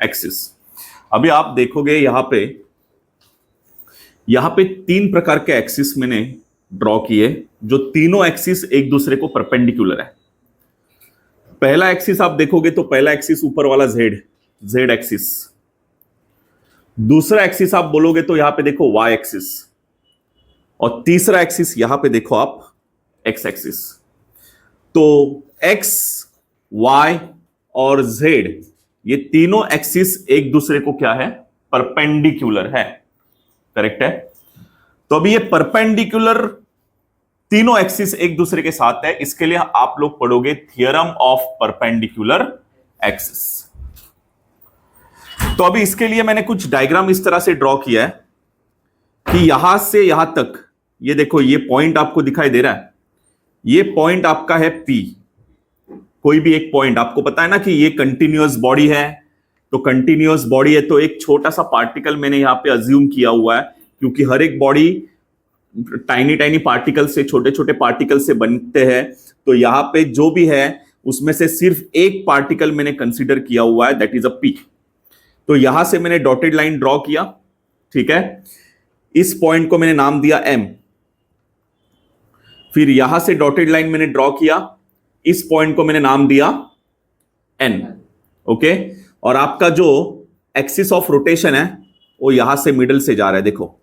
Axis. अभी आप देखोगे यहां पे तीन प्रकार के एक्सिस मैंने ड्रॉ किए, जो तीनों एक्सिस एक दूसरे को परपेंडिकुलर है। पहला एक्सिस आप देखोगे तो पहला एक्सिस ऊपर वाला जेड एक्सिस। दूसरा एक्सिस आप बोलोगे तो यहां पे देखो वाई एक्सिस, और तीसरा एक्सिस यहां पे देखो आप एक्स एक्सिस। तो एक्स, वाई और जेड, ये तीनों एक्सिस एक दूसरे को क्या है, परपेंडिकुलर है। करेक्ट है। तो अभी ये परपेंडिकुलर तीनों एक्सिस एक दूसरे के साथ है, इसके लिए आप लोग पढ़ोगे थियरम ऑफ परपेंडिकुलर एक्सिस। तो अभी इसके लिए मैंने कुछ डायग्राम इस तरह से ड्रॉ किया है कि यहां से यहां तक, ये देखो ये पॉइंट आपको दिखाई दे रहा है, ये पॉइंट आपका है P। कोई भी एक पॉइंट, आपको पता है ना कि ये कंटिन्यूअस बॉडी है, तो कंटिन्यूअस बॉडी है तो एक छोटा सा पार्टिकल मैंने यहां पे अज्यूम किया हुआ है, क्योंकि हर एक बॉडी टाइनी टाइनी पार्टिकल से, छोटे छोटे पार्टिकल से बनते हैं। तो यहां पे जो भी है उसमें से सिर्फ एक पार्टिकल मैंने कंसीडर किया हुआ है, दैट इज अ P। तो यहां से मैंने डॉटेड लाइन ड्रॉ किया, ठीक है। इस पॉइंट को मैंने नाम दिया M। फिर यहां से डॉटेड लाइन मैंने ड्रॉ किया, इस पॉइंट को मैंने नाम दिया N। ओके। और आपका जो एक्सिस ऑफ रोटेशन है वो यहां से मिडल से जा रहा है, देखो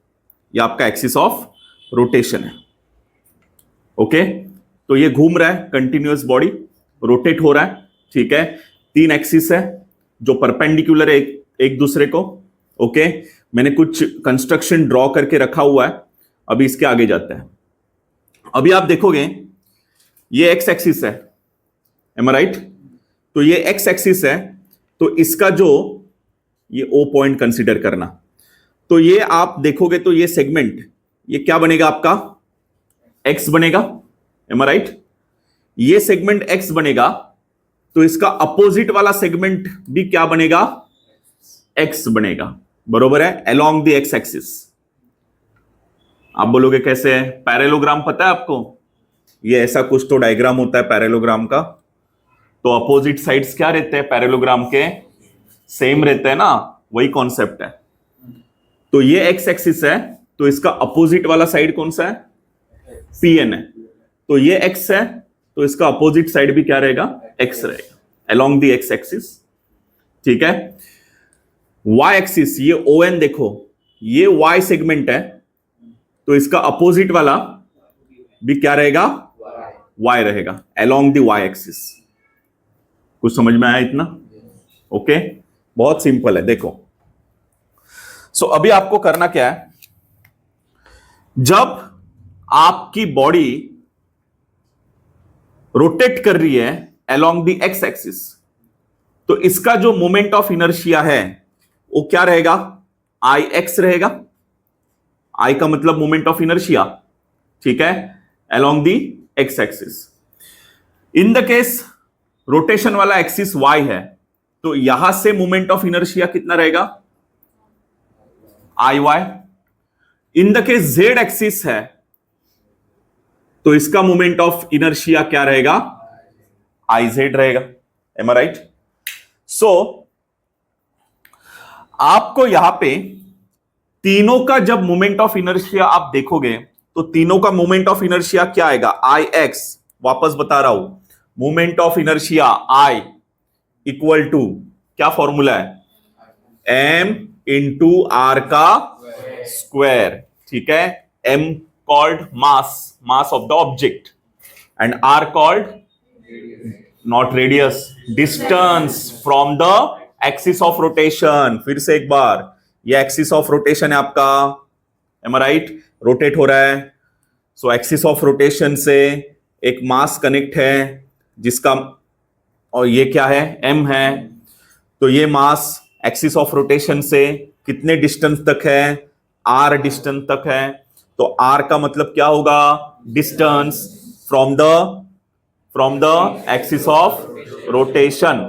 ये आपका एक्सिस ऑफ रोटेशन है। ओके। तो ये घूम रहा है, कंटिन्यूअस बॉडी रोटेट हो रहा है, ठीक है। तीन एक्सिस है जो परपेंडिकुलर है एक दूसरे को। ओके। मैंने कुछ कंस्ट्रक्शन ड्रॉ करके रखा हुआ है, अभी इसके आगे जाते हैं। अभी आप देखोगे ये एक्स एक्सिस है, एम आई राइट। तो ये एक्स एक्सिस है, तो इसका जो ये O पॉइंट कंसीडर करना, तो ये आप देखोगे तो ये सेगमेंट ये क्या बनेगा आपका, एक्स बनेगा, एम आई राइट। ये सेगमेंट एक्स बनेगा, तो इसका अपोजिट वाला सेगमेंट भी क्या बनेगा, एक्स बनेगा, बरोबर है, अलोंग द एक्स एक्सिस। आप बोलोगे कैसे है, पैरेलोग्राम पता है आपको, ये ऐसा कुछ तो डायग्राम होता है पैरेलोग्राम का। तो अपोजिट साइड्स क्या रहते हैं पैरेलोग्राम के, सेम रहते हैं ना, वही कॉन्सेप्ट है। तो ये एक्स एक्सिस है, तो इसका अपोजिट वाला साइड कौन सा है, Pn है। तो ये एक्स है, तो इसका अपोजिट साइड भी क्या रहेगा, एक्स रहेगा, अलोंग द एक्स एक्सिस, ठीक है। वाई एक्सिस, ये ON देखो, ये वाई सेगमेंट है, तो इसका अपोजिट वाला भी क्या रहेगा, वाई रहेगा, अलोंग द वाई एक्सिस। कुछ समझ में आया इतना? ओके। बहुत सिंपल है, देखो। सो अभी आपको करना क्या है, जब आपकी बॉडी रोटेट कर रही है अलोंग द एक्स एक्सिस, तो इसका जो मोमेंट ऑफ इनर्शिया है वो क्या रहेगा, Ix रहेगा। I का मतलब मोमेंट ऑफ इनर्शिया, ठीक है, along the X axis. In the case rotation वाला एक्सिस Y है, तो यहां से मोमेंट ऑफ इनर्शिया कितना रहेगा, Iy। In the case Z axis है, तो इसका मोमेंट ऑफ इनर्शिया क्या रहेगा, Iz रहेगा, एम आई राइट। सो आपको यहां पे तीनों का जब मोमेंट ऑफ इनर्शिया आप देखोगे, तो तीनों का मोमेंट ऑफ इनर्शिया क्या आएगा, Ix। वापस बता रहा हूं, moment of inertia I equal to क्या फॉर्मूला है, M इंटू R का स्क्वायर, ठीक है। M called mass of the object, and R called not radius, distance from the axis of rotation. फिर से एक बार, ये एक्सिस ऑफ रोटेशन है आपका, एम आई राइट, रोटेट हो रहा है। सो एक्सिस ऑफ रोटेशन से एक मास कनेक्ट है जिसका, और ये क्या है, M है। तो ये मास एक्सिस ऑफ रोटेशन से कितने डिस्टेंस तक है, R डिस्टेंस तक है। तो R का मतलब क्या होगा, distance from the axis of rotation,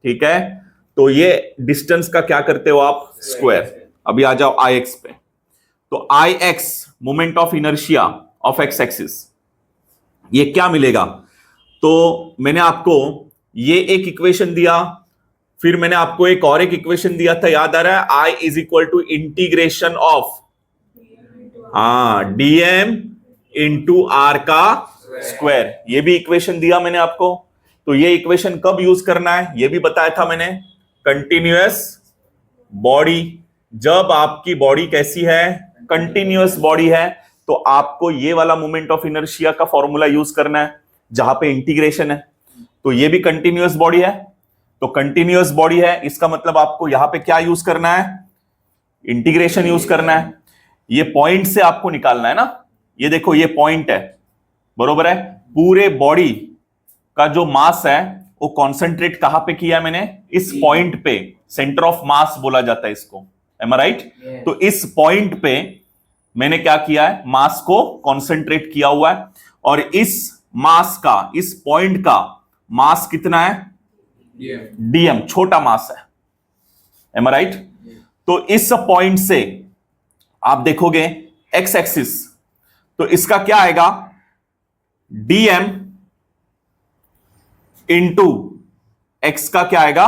ठीक है। तो ये डिस्टेंस का क्या करते हो आप, स्क्वायर। अभी आ जाओ Ix पे, तो Ix moment of inertia of x axis, ये क्या मिलेगा। तो मैंने आपको ये एक इक्वेशन दिया, फिर मैंने आपको एक और एक इक्वेशन दिया था, याद आ रहा है, I is equal to integration of dm into R का स्क्वायर, ये भी इक्वेशन दिया मैंने आपको। तो ये इक्वेशन कब यूज करना है ये भी बताया था मैंने। कंटिन्यूअस बॉडी, जब आपकी बॉडी कैसी है, कंटिन्यूअस बॉडी है, तो आपको ये वाला मोमेंट ऑफ इनर्शिया का फॉर्मूला यूज करना है जहां पे इंटीग्रेशन है। तो ये भी कंटिन्यूअस बॉडी है, तो कंटिन्यूअस बॉडी है, इसका मतलब आपको यहां पे क्या यूज करना है, इंटीग्रेशन यूज करना है। ये पॉइंट से आपको निकालना है ना, ये देखो ये पॉइंट है, बरोबर है। पूरे बॉडी का जो मास है वो कॉन्सेंट्रेट कहां पे किया मैंने, इस पॉइंट पे, सेंटर ऑफ मास बोला जाता है इसको, एम आई राइट। तो इस पॉइंट पे मैंने क्या किया है, मास को कॉन्सेंट्रेट किया हुआ है, और इस मास का, इस पॉइंट का मास कितना है, डीएम, छोटा मास है, एम आई राइट। तो इस पॉइंट से आप देखोगे एक्स एक्सिस, तो इसका क्या आएगा, डीएम इंटू एक्स का क्या आएगा,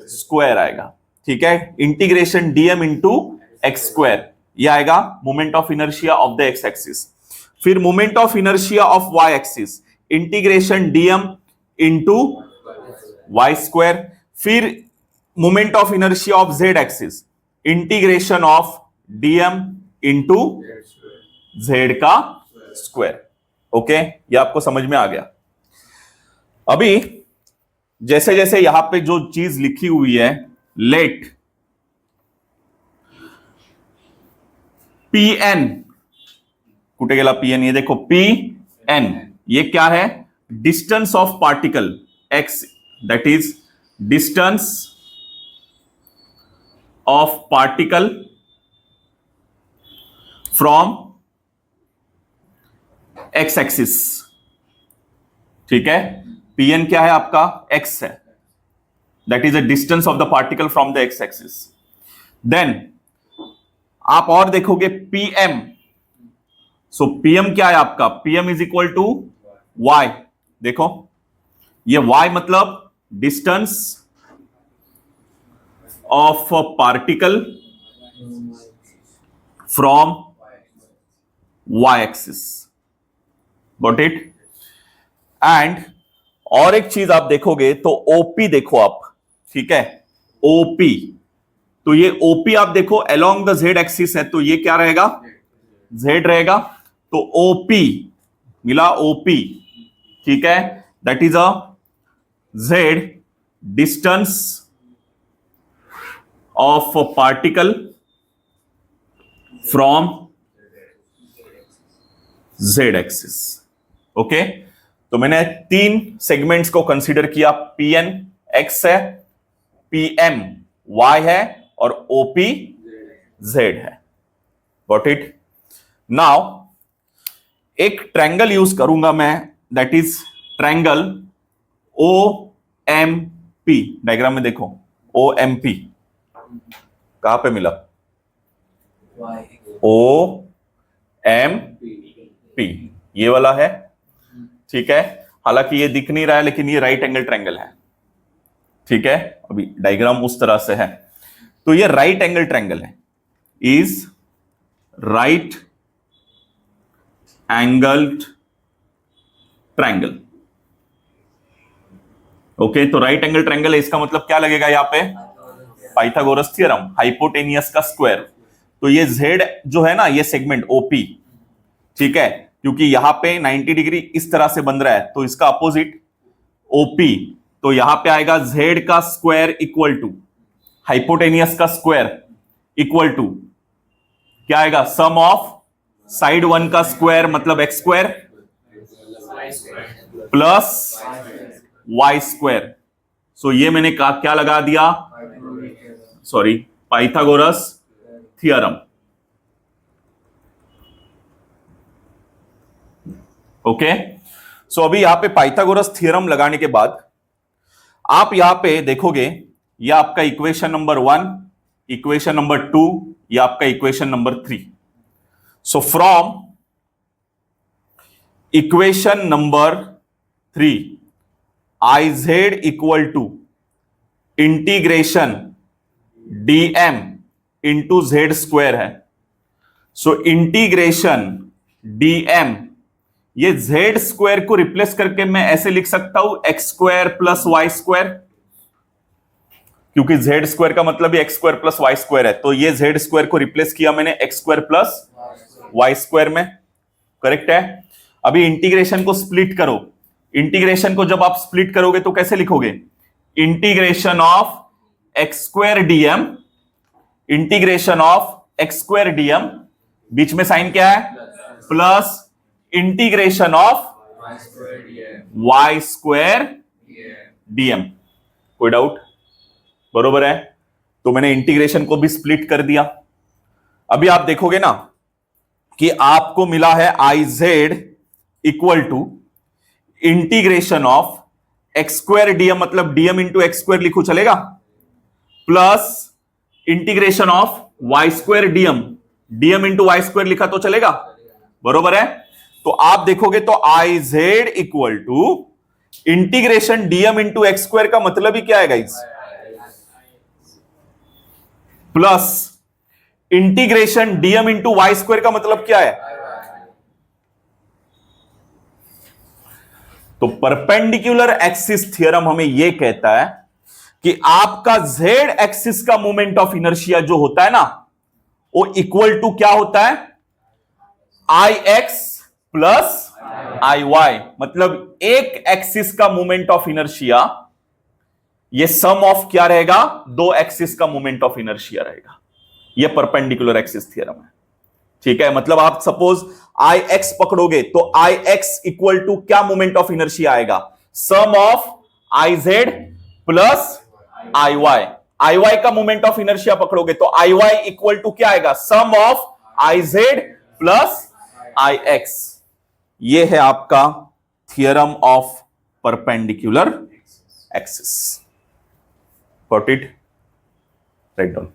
स्क्वायर आएगा, ठीक है। Integration DM into X square, यह आएगा moment of inertia of the X axis. फिर moment of inertia of Y axis, integration DM into Y square. फिर moment of inertia of Z axis, integration of DM into Z का square. Okay, ये आपको समझ में आ गया। अभी जैसे जैसे यहां पे जो चीज लिखी हुई है, लेट पीएन, कुटे गेला पीएन, ये देखो पीएन, ये क्या है, distance of particle X, that is distance of particle from X axis, ठीक है। पीएन क्या है आपका, एक्स है, that is a distance of the particle from the X axis. Then आप और देखोगे पीएम, सो पीएम क्या है आपका, PM is equal to Y, देखो ये वाई मतलब distance of particle from Y axis, got it. And और एक चीज आप देखोगे तो ओपी देखो आप, ठीक है, ओपी, तो ये ओपी आप देखो अलोंग द जेड एक्सिस है, तो ये क्या रहेगा, जेड रहेगा, तो ओपी मिला, ओपी, ठीक है, that is a Z distance of particle from Z axis. Okay, तो मैंने तीन सेगमेंट्स को कंसीडर किया, पीएन एक्स है, पीएम वाई है, और ओपी जेड है, गॉट इट। नाउ एक ट्रायंगल यूज करूंगा मैं, that is triangle O M P. Diagram में देखो ओ एम पी कहां पे मिला, ओ एम पी, ये वाला है, ठीक है। हालांकि ये दिख नहीं रहा है, लेकिन ये राइट एंगल ट्रायंगल है, ठीक है। अभी डायग्राम उस तरह से है, तो ये राइट एंगल ट्रायंगल है, is right angled triangle. Okay, तो राइट एंगल ट्रायंगल है, इसका मतलब क्या लगेगा यहां पे, पाइथागोरस थ्योरम, हाइपोटेनियस का स्क्वायर। तो ये जेड जो है ना, ये सेगमेंट ओपी, ठीक है, क्योंकि यहां पे 90 डिग्री इस तरह से बन रहा है, तो इसका अपोजिट ओपी, तो यहां पे आएगा जेड का स्क्वायर इक्वल टू हाइपोटेनियस का स्क्वायर इक्वल टू क्या आएगा, सम ऑफ साइड वन का स्क्वायर मतलब X square plus Y square. So ये मैंने क्या लगा दिया, sorry, Pythagoras theorem. Okay, so अभी यहां पे पाइथागोरस थ्योरम लगाने के बाद आप यहां पे देखोगे, ये आपका इक्वेशन नंबर 1, इक्वेशन नंबर 2, ये आपका equation number 3। So from equation number 3, I z equal to integration dm into Z square है। सो इंटीग्रेशन dm, ये जेड स्क्वायर को रिप्लेस करके मैं ऐसे लिख सकता हूं X square plus Y square, क्योंकि जेड स्क्वायर का मतलब ही X square plus Y square है। तो ये जेड स्क्वायर को रिप्लेस किया मैंने X square plus Y square में, करेक्ट है। अभी इंटीग्रेशन को स्प्लिट करो। इंटीग्रेशन को जब आप स्प्लिट करोगे तो कैसे लिखोगे? Integration of X square DM, integration of X square DM, बीच में साइन क्या है? Plus integration of Y square DM. कोई डाउट? बरोबर है। तो मैंने इंटीग्रेशन को भी स्प्लिट कर दिया। अभी आप देखोगे ना कि आपको मिला है I Z equal to integration of X square DM, मतलब डीएम इंटू एक्स स्क्वायर लिखो चलेगा, plus integration of Y square DM, DM into Y square लिखा तो चलेगा, बरोबर है। तो आप देखोगे तो I Z equal to integration DM into X square का मतलब ही क्या है guys? Plus integration DM into Y square का मतलब क्या है? तो परपेंडिकुलर एक्सिस थ्योरम हमें यह कहता है कि आपका जेड एक्सिस का मोमेंट ऑफ इनर्शिया जो होता है ना, वो इक्वल टू क्या होता है? आई एक्स प्लस आई वाई। मतलब एक एक्सिस का मोमेंट ऑफ इनर्शिया, ये सम ऑफ क्या रहेगा? दो एक्सिस का मोमेंट ऑफ इनर्शिया रहेगा। ये परपेंडिकुलर एक्सिस थ्योरम है, ठीक है। मतलब आप सपोज आई एक्स पकड़ोगे तो आई एक्स इक्वल टू क्या मोमेंट ऑफ इनर्शिया आएगा? Sum of I Z plus I Y. I Y का मोमेंट ऑफ इनर्शिया पकड़ोगे तो आई वाई इक्वल टू क्या आएगा? Sum of I Z plus I X. ये है आपका theorem of perpendicular axis. Got it? Right down.